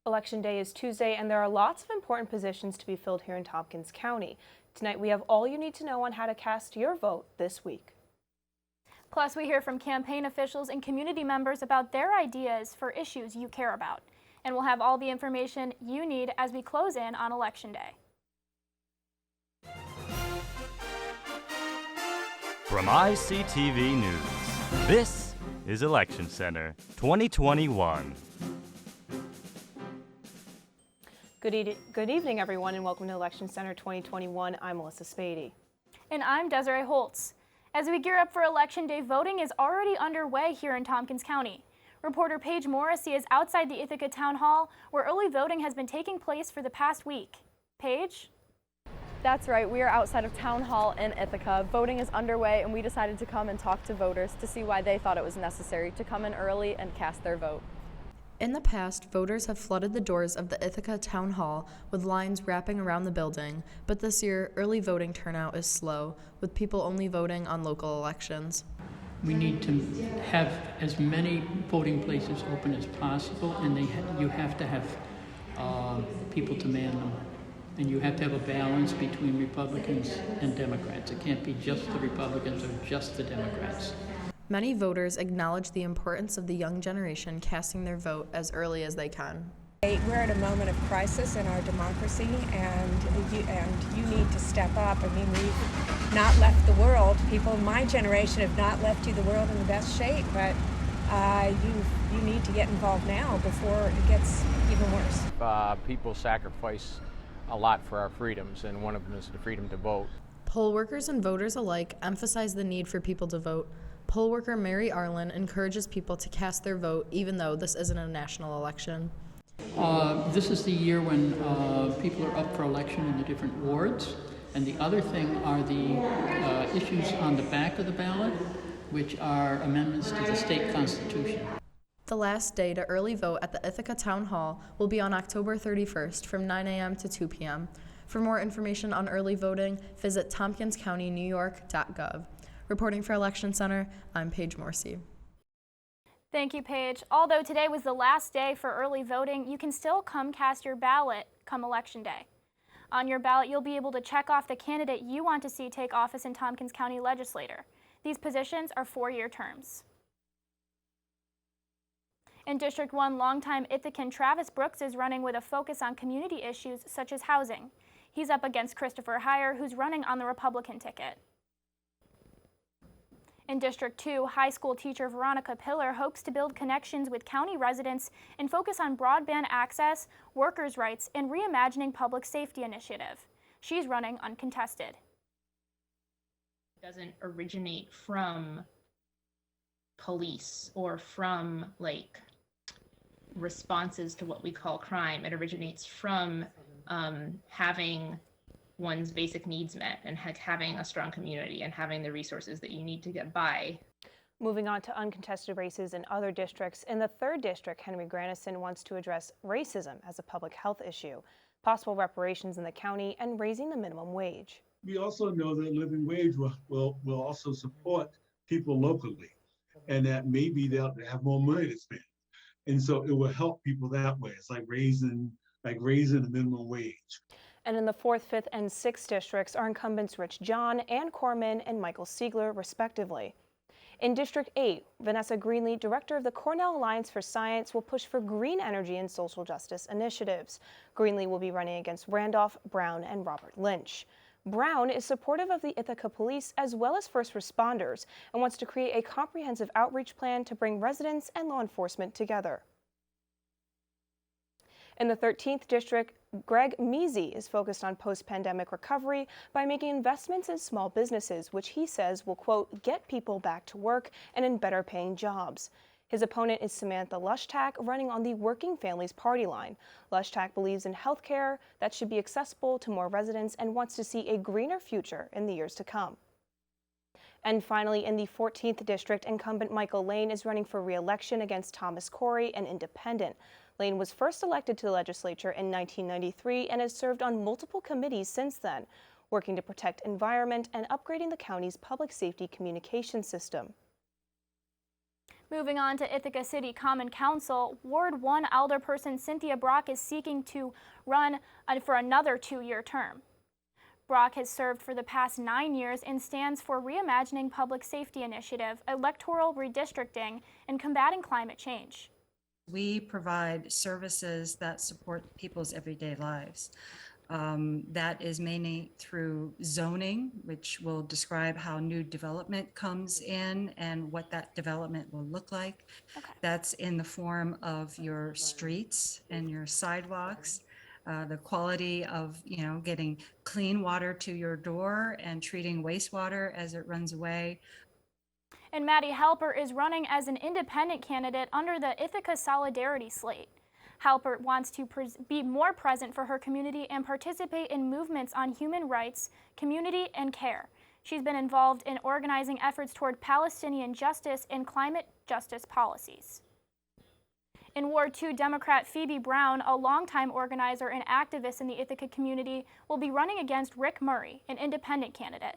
Election Day is Tuesday, and there are lots of important positions to be filled here in Tompkins County. Tonight, we have all you need to know on how to cast your vote this week. Plus, we hear from campaign officials and community members about their ideas for issues you care about. And we'll have all the information you need as we close in on Election Day. From ICTV News, this is Election Center 2021. Good evening, everyone, and welcome to Election Center 2021. I'm Melissa Spady. And I'm Desiree Holtz. As we gear up for Election Day, voting is already underway here in Tompkins County. Reporter Paige Morrissey is outside the Ithaca Town Hall, where early voting has been taking place for the past week. Paige? That's right, we are outside of Town Hall in Ithaca. Voting is underway, and we decided to come and talk to voters to see why they thought it was necessary to come in early and cast their vote. In the past, voters have flooded the doors of the Ithaca Town Hall with lines wrapping around the building, but this year, early voting turnout is slow, with people only voting on local elections. We need to have as many voting places open as possible, and you have to have people to man them. And you have to have a balance between Republicans and Democrats. It can't be just the Republicans or just the Democrats. Many voters acknowledge the importance of the young generation casting their vote as early as they can. We're at a moment of crisis in our democracy, and you need to step up. I mean, we've not left the world. People in my generation have not left the world in the best shape, but you need to get involved now before it gets even worse. People sacrifice a lot for our freedoms, and one of them is the freedom to vote. Poll workers and voters alike emphasize the need for people to vote. Poll worker Mary Arlen encourages people to cast their vote even though this isn't a national election. This is the year when people are up for election in the different wards. And the other thing are the issues on the back of the ballot, which are amendments to the state constitution. The last day to early vote at the Ithaca Town Hall will be on October 31st from 9 a.m. to 2 p.m. For more information on early voting, visit tompkinscountynewyork.gov. Reporting for Election Center, I'm Paige Morrissey. Thank you, Paige. Although today was the last day for early voting, you can still come cast your ballot come Election Day. On your ballot, you'll be able to check off the candidate you want to see take office in Tompkins County Legislature. These positions are 4-year terms. In District 1, longtime Ithacan Travis Brooks is running with a focus on community issues such as housing. He's up against Christopher Heyer, who's running on the Republican ticket. In District 2, high school teacher Veronica Pillar hopes to build connections with county residents and focus on broadband access, workers' rights, and reimagining public safety initiative. She's running uncontested. It doesn't originate from police or from responses to what we call crime. It originates from having one's basic needs met and having a strong community and having the resources that you need to get by. Moving on to uncontested races in other districts, in the 3rd District, Henry Granison wants to address racism as a public health issue, possible reparations in the county, and raising the minimum wage. We also know that living wage will also support people locally, and that maybe they'll have more money to spend. And so it will help people that way. It's like raising the minimum wage. And in the 4th, 5th, and 6th districts are incumbents Rich John, Ann Corman, and Michael Siegler, respectively. In District 8, Vanessa Greenlee, director of the Cornell Alliance for Science, will push for green energy and social justice initiatives. Greenlee will be running against Randolph, Brown, and Robert Lynch. Brown is supportive of the Ithaca Police as well as first responders and wants to create a comprehensive outreach plan to bring residents and law enforcement together. In the 13th District, Greg Measy is focused on post-pandemic recovery by making investments in small businesses, which he says will, quote, get people back to work and in better paying jobs. His opponent is Samantha Lushtak, running on the Working Families Party line. Lushtak believes in health care that should be accessible to more residents and wants to see a greener future in the years to come. And finally, in the 14th District, incumbent Michael Lane is running for re-election against Thomas Corey, an independent. Lane was first elected to the legislature in 1993 and has served on multiple committees since then, working to protect environment and upgrading the county's public safety communication system. Moving on to Ithaca City Common Council, Ward 1 alderperson Cynthia Brock is seeking to run for another 2-year term. Brock has served for the past 9 years and stands for Reimagining Public Safety Initiative, electoral redistricting, and combating climate change. We provide services that support people's everyday lives. That is mainly through zoning, which will describe how new development comes in and what that development will look like. Okay. That's in the form of your streets and your sidewalks, the quality of, getting clean water to your door and treating wastewater as it runs away. And Maddie Halper is running as an independent candidate under the Ithaca Solidarity slate. Halpert wants to be more present for her community and participate in movements on human rights, community, and care. She's been involved in organizing efforts toward Palestinian justice and climate justice policies. In Ward 2, Democrat Phoebe Brown, a longtime organizer and activist in the Ithaca community, will be running against Rick Murray, an independent candidate.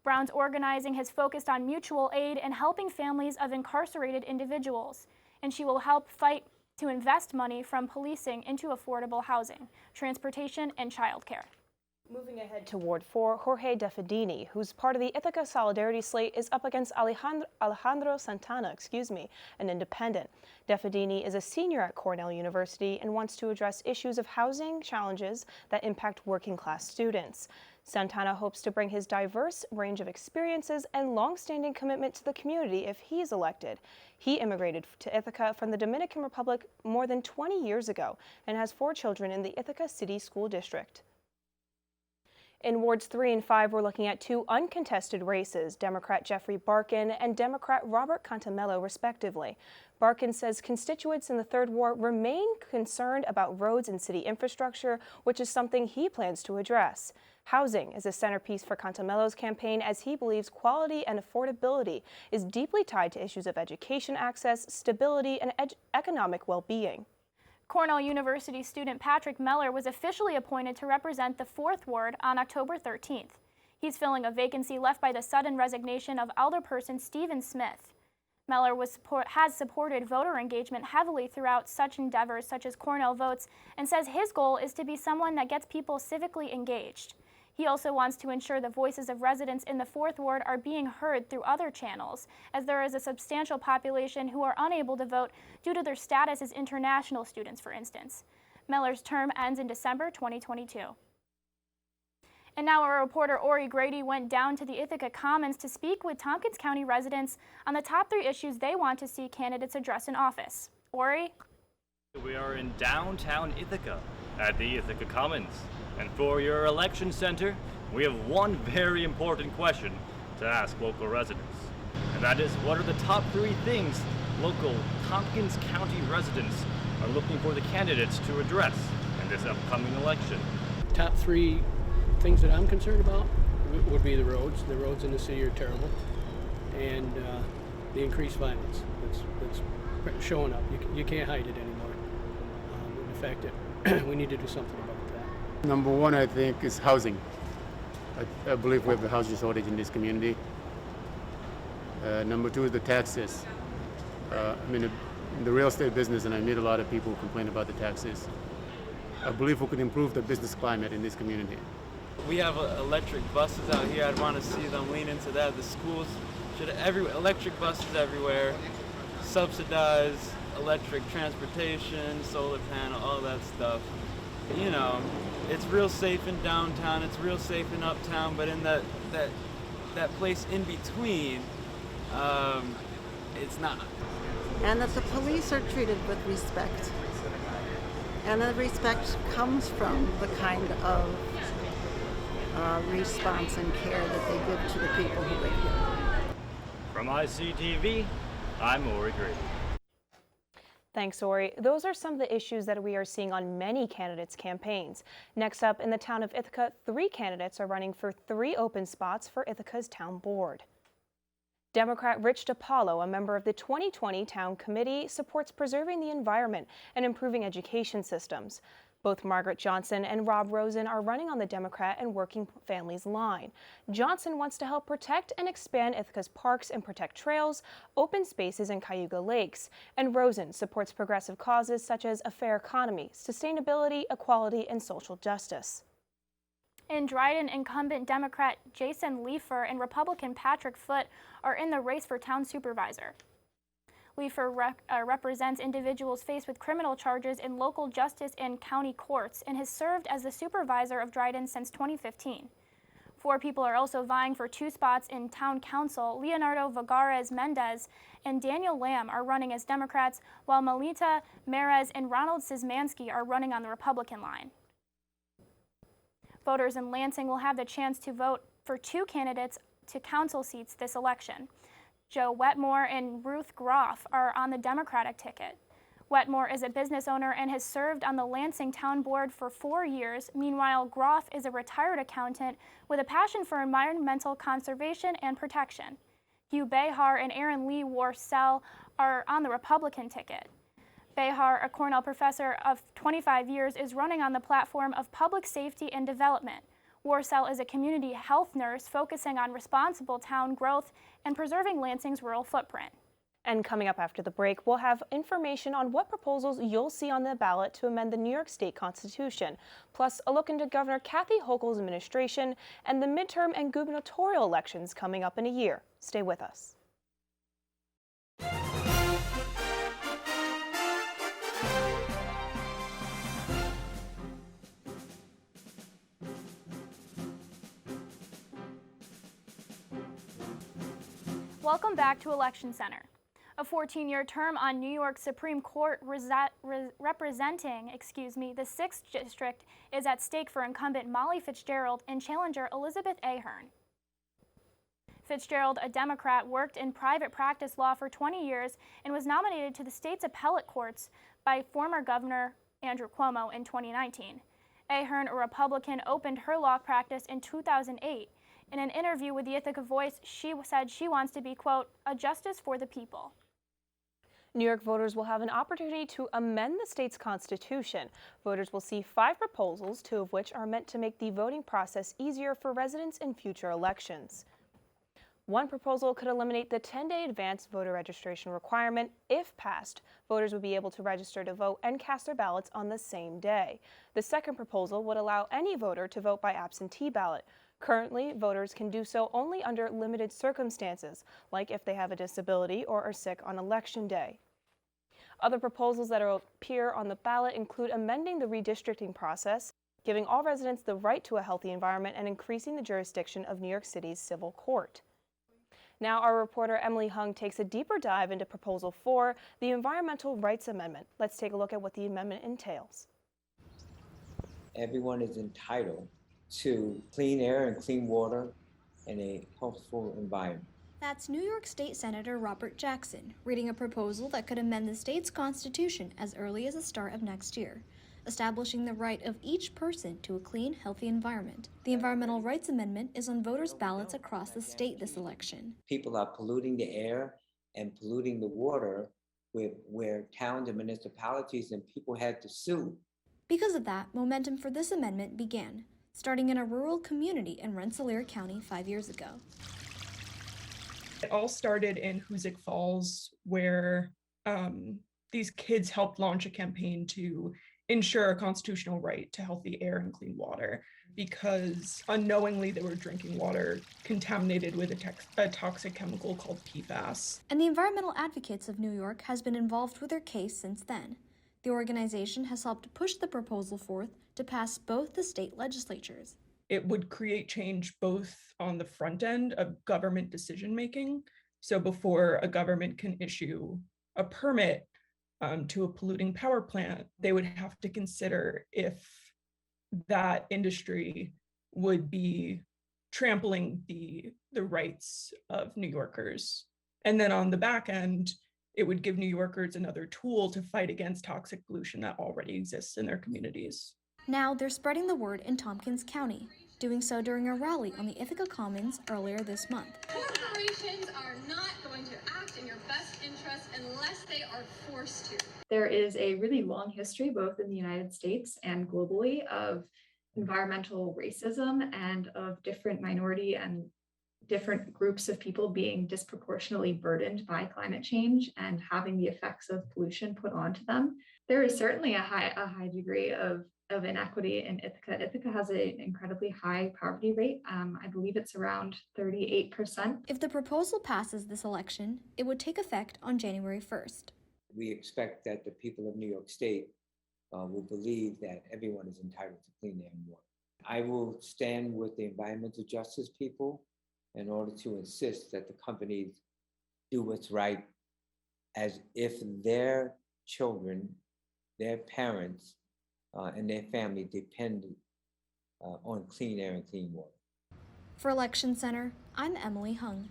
Brown's organizing has focused on mutual aid and helping families of incarcerated individuals, and she will help fight to invest money from policing into affordable housing, transportation, and childcare. Moving ahead to Ward 4, Jorge Defidini, who's part of the Ithaca Solidarity slate, is up against Alejandro Santana, an independent. Defidini is a senior at Cornell University and wants to address issues of housing challenges that impact working-class students. Santana hopes to bring his diverse range of experiences and long-standing commitment to the community if he's elected. He immigrated to Ithaca from the Dominican Republic more than 20 years ago and has 4 children in the Ithaca City School District. In Wards 3 and 5, we're looking at 2 uncontested races, Democrat Jeffrey Barkin and Democrat Robert Cantamello, respectively. Barkin says constituents in the 3rd Ward remain concerned about roads and city infrastructure, which is something he plans to address. Housing is a centerpiece for Cantamello's campaign, as he believes quality and affordability is deeply tied to issues of education access, stability, and economic well-being. Cornell University student Patrick Meller was officially appointed to represent the 4th Ward on October 13th. He's filling a vacancy left by the sudden resignation of alderperson Stephen Smith. Meller has supported voter engagement heavily throughout such endeavors such as Cornell Votes and says his goal is to be someone that gets people civically engaged. He also wants to ensure the voices of residents in the 4th Ward are being heard through other channels, as there is a substantial population who are unable to vote due to their status as international students, for instance. Meller's term ends in December 2022. And now our reporter Ori Grady went down to the Ithaca Commons to speak with Tompkins County residents on the top 3 issues they want to see candidates address in office. Ori? We are in downtown Ithaca at the Ithaca Commons. And for your election center, we have one very important question to ask local residents. And that is, what are the top 3 things local Tompkins County residents are looking for the candidates to address in this upcoming election? Top 3 things that I'm concerned about would be the roads. The roads in the city are terrible. And the increased violence that's showing up. You can't hide it anymore. And the fact that we need to do something about that. Number 1, I think, is housing. I believe we have a housing shortage in this community. Number 2 is the taxes. I'm in the real estate business, and I meet a lot of people who complain about the taxes. I believe we could improve the business climate in this community. We have electric buses out here. I'd want to see them lean into that. The schools should electric buses everywhere, subsidize electric transportation, solar panel, all that stuff. You know, it's real safe in downtown, it's real safe in uptown, but in that place in between, it's not. And that the police are treated with respect. And the respect comes from the kind of response and care that they give to the people who live here. From ICTV, I'm Ori Grady. Thanks, Ori. Those are some of the issues that we are seeing on many candidates' campaigns. Next up, in the town of Ithaca, 3 candidates are running for 3 open spots for Ithaca's town board. Democrat Rich DiPaolo, a member of the 2020 Town Committee, supports preserving the environment and improving education systems. Both Margaret Johnson and Rob Rosen are running on the Democrat and Working Families line. Johnson wants to help protect and expand Ithaca's parks and protect trails, open spaces, and Cayuga lakes. And Rosen supports progressive causes such as a fair economy, sustainability, equality, and social justice. In Dryden, incumbent Democrat Jason Leifer and Republican Patrick Foote are in the race for town supervisor. Leifer represents individuals faced with criminal charges in local justice and county courts and has served as the supervisor of Dryden since 2015. 4 people are also vying for 2 spots in town council. Leonardo Vagares Mendez and Daniel Lamb are running as Democrats, while Melita Merez and Ronald Szymanski are running on the Republican line. Voters in Lansing will have the chance to vote for 2 candidates to council seats this election. Joe Wetmore and Ruth Groff are on the Democratic ticket. Wetmore is a business owner and has served on the Lansing Town Board for 4 years. Meanwhile, Groff is a retired accountant with a passion for environmental conservation and protection. Hugh Behar and Aaron Lee Warcell are on the Republican ticket. Behar, a Cornell professor of 25 years, is running on the platform of public safety and development. Warcell is a community health nurse focusing on responsible town growth and preserving Lansing's rural footprint. And coming up after the break, we'll have information on what proposals you'll see on the ballot to amend the New York State Constitution, plus a look into Governor Kathy Hochul's administration and the midterm and gubernatorial elections coming up in a year. Stay with us. Welcome back to Election Center. A 14-year term on New York Supreme Court representing the 6th District is at stake for incumbent Molly Fitzgerald and challenger Elizabeth Ahern. Fitzgerald, a Democrat, worked in private practice law for 20 years and was nominated to the state's appellate courts by former Governor Andrew Cuomo in 2019. Ahern, a Republican, opened her law practice in 2008. In an interview with the Ithaca Voice, she said she wants to be, quote, a justice for the people. New York voters will have an opportunity to amend the state's constitution. Voters will see 5 proposals, 2 of which are meant to make the voting process easier for residents in future elections. One proposal could eliminate the 10-day advance voter registration requirement. If passed, voters would be able to register to vote and cast their ballots on the same day. The second proposal would allow any voter to vote by absentee ballot. Currently, voters can do so only under limited circumstances, like if they have a disability or are sick on Election Day. Other proposals that will appear on the ballot include amending the redistricting process, giving all residents the right to a healthy environment, and increasing the jurisdiction of New York City's civil court. Now our reporter Emily Hung takes a deeper dive into Proposal 4, the Environmental Rights Amendment. Let's take a look at what the amendment entails. Everyone is entitled to clean air and clean water and a healthful environment. That's New York State Senator Robert Jackson reading a proposal that could amend the state's constitution as early as the start of next year, establishing the right of each person to a clean, healthy environment. The Environmental Rights Amendment is on voters' ballots across the state this election. People are polluting the air and polluting the water where towns and municipalities and people had to sue. Because of that, momentum for this amendment began, starting in a rural community in Rensselaer County 5 years ago. It all started in Hoosick Falls, where these kids helped launch a campaign to ensure a constitutional right to healthy air and clean water, because unknowingly they were drinking water contaminated with a toxic chemical called PFAS. And the Environmental Advocates of New York has been involved with their case since then. The organization has helped push the proposal forth to pass both the state legislatures. It would create change both on the front end of government decision-making. So before a government can issue a permit to a polluting power plant, they would have to consider if that industry would be trampling the rights of New Yorkers. And then on the back end, it would give New Yorkers another tool to fight against toxic pollution that already exists in their communities. Now they're spreading the word in Tompkins County, doing so during a rally on the Ithaca Commons earlier this month. Corporations are not going to act in your best interest unless they are forced to. There is a really long history, both in the United States and globally, of environmental racism and of different minority and different groups of people being disproportionately burdened by climate change and having the effects of pollution put onto them. There is certainly a high degree of inequity in Ithaca. Ithaca has an incredibly high poverty rate. I believe it's around 38%. If the proposal passes this election, it would take effect on January 1st. We expect that the people of New York State will believe that everyone is entitled to clean air and water. I will stand with the environmental justice people in order to insist that the companies do what's right, as if their children, their parents, and their family depend on clean air and clean water. For Election Center, I'm Emily Hung.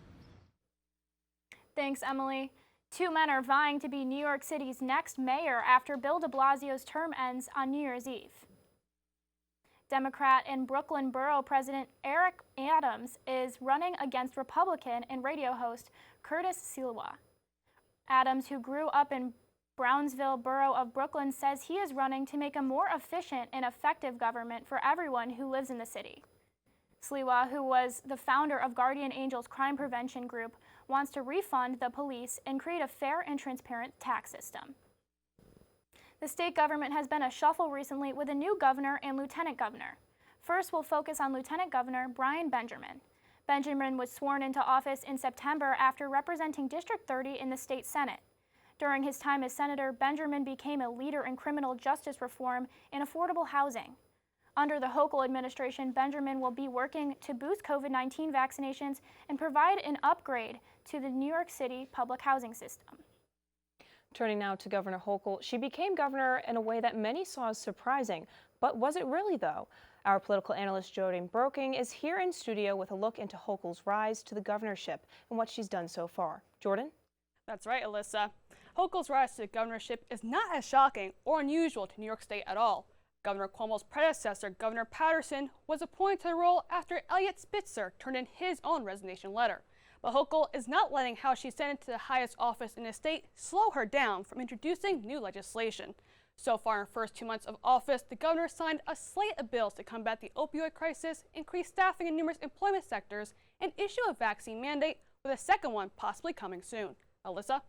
Thanks, Emily. Two men are vying to be New York City's next mayor after Bill de Blasio's term ends on New Year's Eve. Democrat and Brooklyn Borough President Eric Adams is running against Republican and radio host Curtis Sliwa. Adams, who grew up in Brownsville Borough of Brooklyn, says he is running to make a more efficient and effective government for everyone who lives in the city. Sliwa, who was the founder of Guardian Angels Crime Prevention Group, wants to refund the police and create a fair and transparent tax system. The state government has been a shuffle recently with a new governor and lieutenant governor. First, we'll focus on Lieutenant Governor Brian Benjamin. Benjamin was sworn into office in September after representing District 30 in the state Senate. During his time as senator, Benjamin became a leader in criminal justice reform and affordable housing. Under the Hochul administration, Benjamin will be working to boost COVID-19 vaccinations and provide an upgrade to the New York City public housing system. Turning now to Governor Hochul, she became governor in a way that many saw as surprising. But was it really, though? Our political analyst Jordan Broking is here in studio with a look into Hochul's rise to the governorship and what she's done so far. Jordan? That's right, Alyssa. Hochul's rise to the governorship is not as shocking or unusual to New York State at all. Governor Cuomo's predecessor, Governor Patterson, was appointed to the role after Eliot Spitzer turned in his own resignation letter. But Hochul is not letting how she's sent into the highest office in the state slow her down from introducing new legislation. So far in her first 2 months of office, the governor signed a slate of bills to combat the opioid crisis, increase staffing in numerous employment sectors, and issue a vaccine mandate, with a second one possibly coming soon. Alyssa?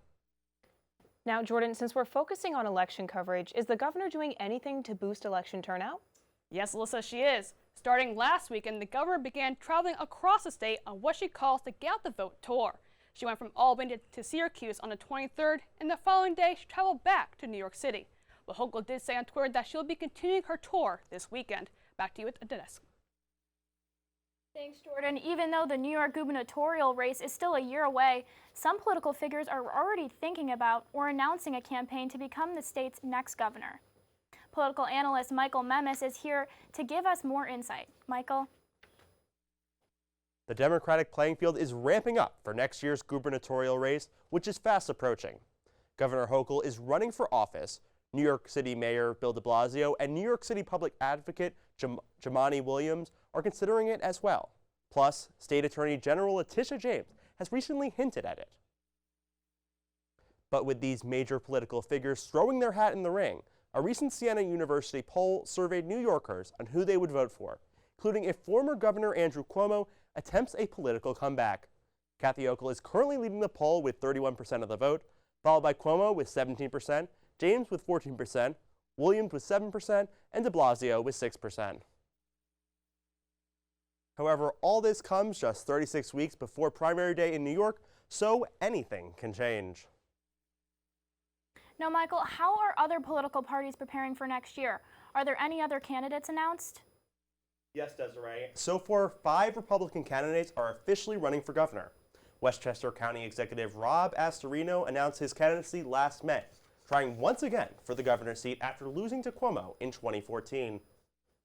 Now, Jordan, since we're focusing on election coverage, is the governor doing anything to boost election turnout? Yes, Alyssa, she is. Starting last weekend, the governor began traveling across the state on what she calls the Get Out the Vote tour. She went from Albany to Syracuse on the 23rd, and the following day she traveled back to New York City. But Hochul did say on Twitter that she'll be continuing her tour this weekend. Back to you at the desk. Thanks, Jordan. Even though the New York gubernatorial race is still a year away, some political figures are already thinking about or announcing a campaign to become the state's next governor. Political analyst Michael Memis is here to give us more insight. Michael? The Democratic playing field is ramping up for next year's gubernatorial race, which is fast approaching. Governor Hochul is running for office. New York City Mayor Bill de Blasio and New York City Public Advocate Jumaane Williams are considering it as well. Plus, State Attorney General Letitia James has recently hinted at it. But with these major political figures throwing their hat in the ring, a recent Siena University poll surveyed New Yorkers on who they would vote for, including if former Governor Andrew Cuomo attempts a political comeback. Kathy Hochul is currently leading the poll with 31% of the vote, followed by Cuomo with 17%, James with 14%, Williams with 7%, and de Blasio with 6%. However, all this comes just 36 weeks before primary day in New York, so anything can change. Now, Michael, how are other political parties preparing for next year? Are there any other candidates announced? Yes, Desiree. So far, 5 Republican candidates are officially running for governor. Westchester County Executive Rob Astorino announced his candidacy last May, trying once again for the governor's seat after losing to Cuomo in 2014.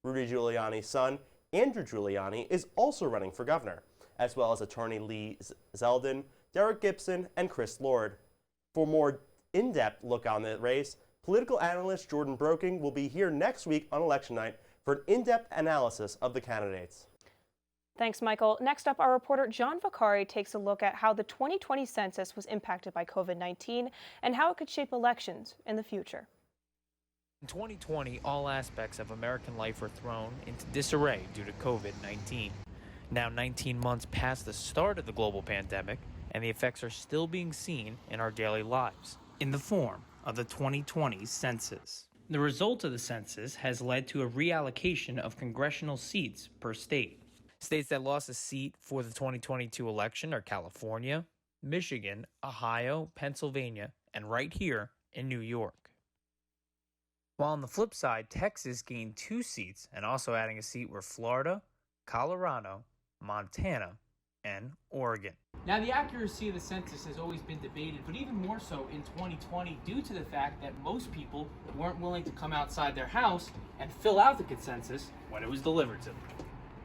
Rudy Giuliani's son, Andrew Giuliani, is also running for governor, as well as attorney Lee Zeldin, Derek Gibson, and Chris Lord. For more in-depth look on the race, political analyst Jordan Broking will be here next week on election night for an in-depth analysis of the candidates. Thanks, Michael. Next up, our reporter John Vaccari takes a look at how the 2020 census was impacted by COVID-19 and how it could shape elections in the future. In 2020, all aspects of American life were thrown into disarray due to COVID-19. Now 19 months past the start of the global pandemic, and the effects are still being seen in our daily lives in the form of the 2020 census. The result of the census has led to a reallocation of congressional seats per state. States that lost a seat for the 2022 election are California, Michigan, Ohio, Pennsylvania, and right here in New York. While on the flip side, Texas gained 2 seats and also adding a seat were Florida, Colorado, Montana, and Oregon. Now, the accuracy of the census has always been debated, but even more so in 2020 due to the fact that most people weren't willing to come outside their house and fill out the consensus when it was delivered to them.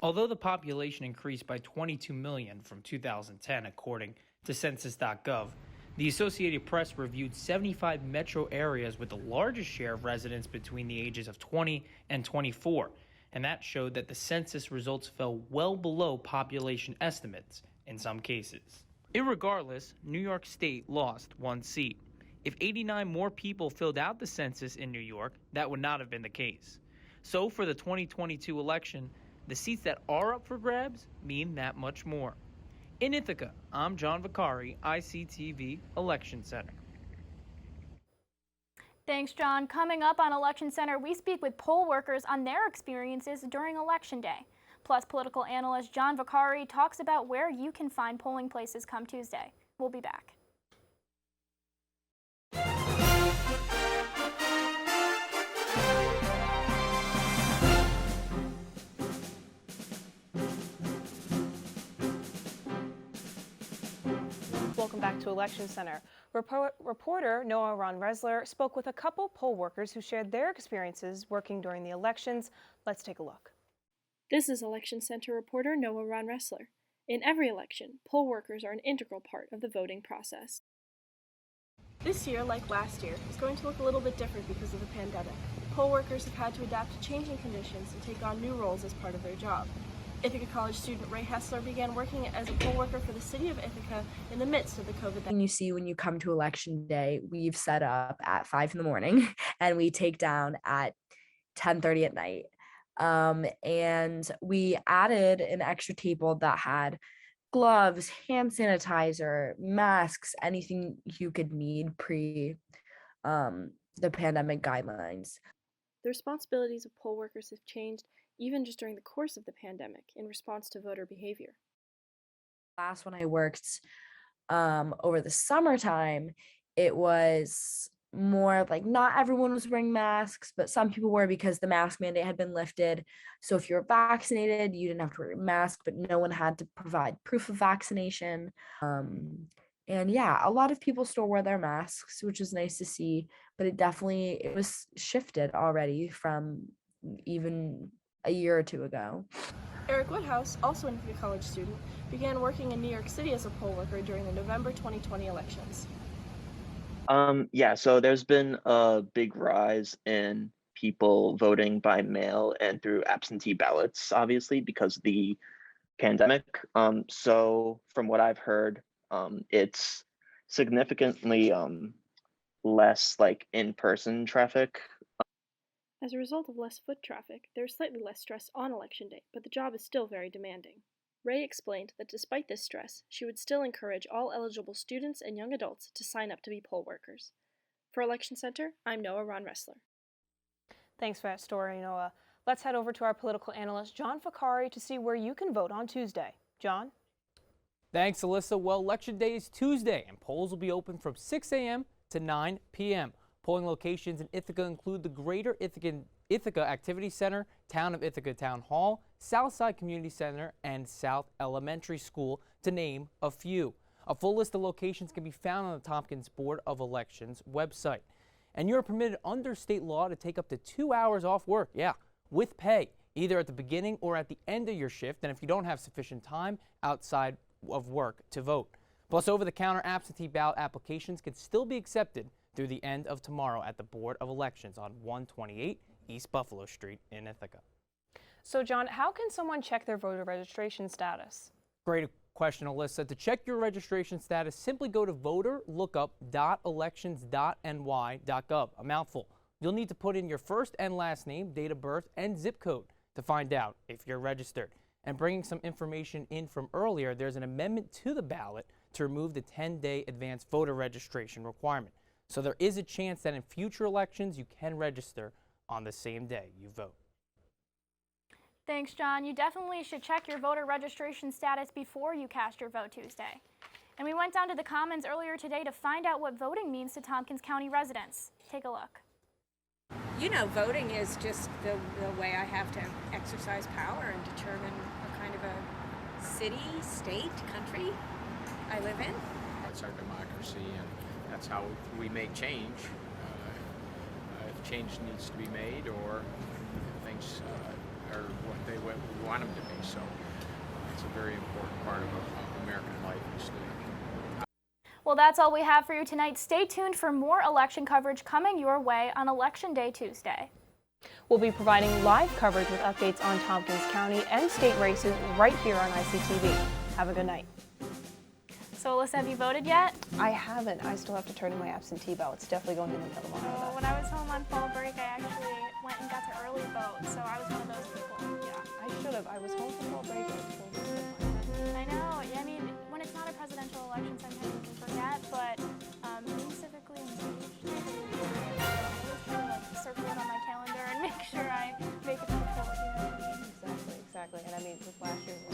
Although the population increased by 22 million from 2010, according to Census.gov, the Associated Press reviewed 75 metro areas with the largest share of residents between the ages of 20 and 24, and that showed that the census results fell well below population estimates in some cases. Irregardless, New York State lost 1 seat. If 89 more people filled out the census in New York, that would not have been the case. So for the 2022 election, the seats that are up for grabs mean that much more. In Ithaca, I'm John Vaccari, ICTV Election Center. Thanks, John. Coming up on Election Center, we speak with poll workers on their experiences during Election Day. Plus, political analyst John Vaccari talks about where you can find polling places come Tuesday. We'll be back. Welcome back to Election Center. Reporter Noah Ron Hessler spoke with a couple poll workers who shared their experiences working during the elections. Let's take a look. This is Election Center reporter Noah Ron Hessler. In every election, poll workers are an integral part of the voting process. This year, like last year, is going to look a little bit different because of the pandemic. Poll workers have had to adapt to changing conditions and take on new roles as part of their job. Ithaca College student Ray Hessler began working as a poll worker for the city of Ithaca in the midst of the COVID-19. You see when you come to election day, we've set up at 5 in the morning and we take down at 10:30 at night. And we added an extra table that had gloves, hand sanitizer, masks, anything you could need pre the pandemic guidelines. The responsibilities of poll workers have changed even just during the course of the pandemic in response to voter behavior. Last when I worked over the summertime, it was more like not everyone was wearing masks, but some people were because the mask mandate had been lifted. So if you were vaccinated, you didn't have to wear a mask, but no one had to provide proof of vaccination. And yeah, a lot of people still wear their masks, which is nice to see, but it was shifted already from even a year or two ago. Eric Woodhouse, also an Ithaca College student, began working in New York City as a poll worker during the November 2020 elections. Yeah, so there's been a big rise in people voting by mail and through absentee ballots, obviously, because of the pandemic. So from what I've heard, it's significantly less like in-person traffic. As a result of less foot traffic, there is slightly less stress on election day, but the job is still very demanding. Ray explained that despite this stress, she would still encourage all eligible students and young adults to sign up to be poll workers. For Election Center, I'm Noah Ron Hessler. Thanks for that story, Noah. Let's head over to our political analyst, John Vaccari, to see where you can vote on Tuesday. John? Thanks, Alyssa. Well, Election Day is Tuesday, and polls will be open from 6 a.m. to 9 p.m. Polling locations in Ithaca include the Greater Ithaca Activity Center, Town of Ithaca Town Hall, Southside Community Center, and South Elementary School, to name a few. A full list of locations can be found on the Tompkins Board of Elections website. And you're permitted under state law to take up to 2 hours off work, with pay, either at the beginning or at the end of your shift, and if you don't have sufficient time outside of work to vote. Plus, over-the-counter absentee ballot applications can still be accepted through the end of tomorrow at the Board of Elections on 128 East Buffalo Street in Ithaca. So John, how can someone check their voter registration status? Great question, Alyssa. To check your registration status, simply go to voterlookup.elections.ny.gov, a mouthful. You'll need to put in your first and last name, date of birth, and zip code to find out if you're registered. And bringing some information in from earlier, there's an amendment to the ballot to remove the 10-day advance voter registration requirement. So there is a chance that in future elections you can register on the same day you vote. Thanks, John. You definitely should check your voter registration status before you cast your vote Tuesday. And we went down to the Commons earlier today to find out what voting means to Tompkins County residents. Take a look. You know, voting is just the way I have to exercise power and determine what kind of a city, state, country I live in. It's our democracy, and that's how we make change. If change needs to be made, or things are what we want them to be. So it's a very important part of American life. Well, that's all we have for you tonight. Stay tuned for more election coverage coming your way on Election Day Tuesday. We'll be providing live coverage with updates on Tompkins County and state races right here on ICTV. Have a good night. So, Alyssa, have you voted yet? I haven't. I still have to turn in my absentee ballot. It's definitely going in the mail tomorrow. Oh, when I was home on fall break, I actually went and got to early vote, so I was one of those people. Yeah, I should have. I was home for fall break. I know. Yeah, I mean, when it's not a presidential election, sometimes you can forget, but being civically engaged, I always try to like circle it on my calendar and make sure I make it to the poll. You know what I mean? Exactly. And I mean, with last year's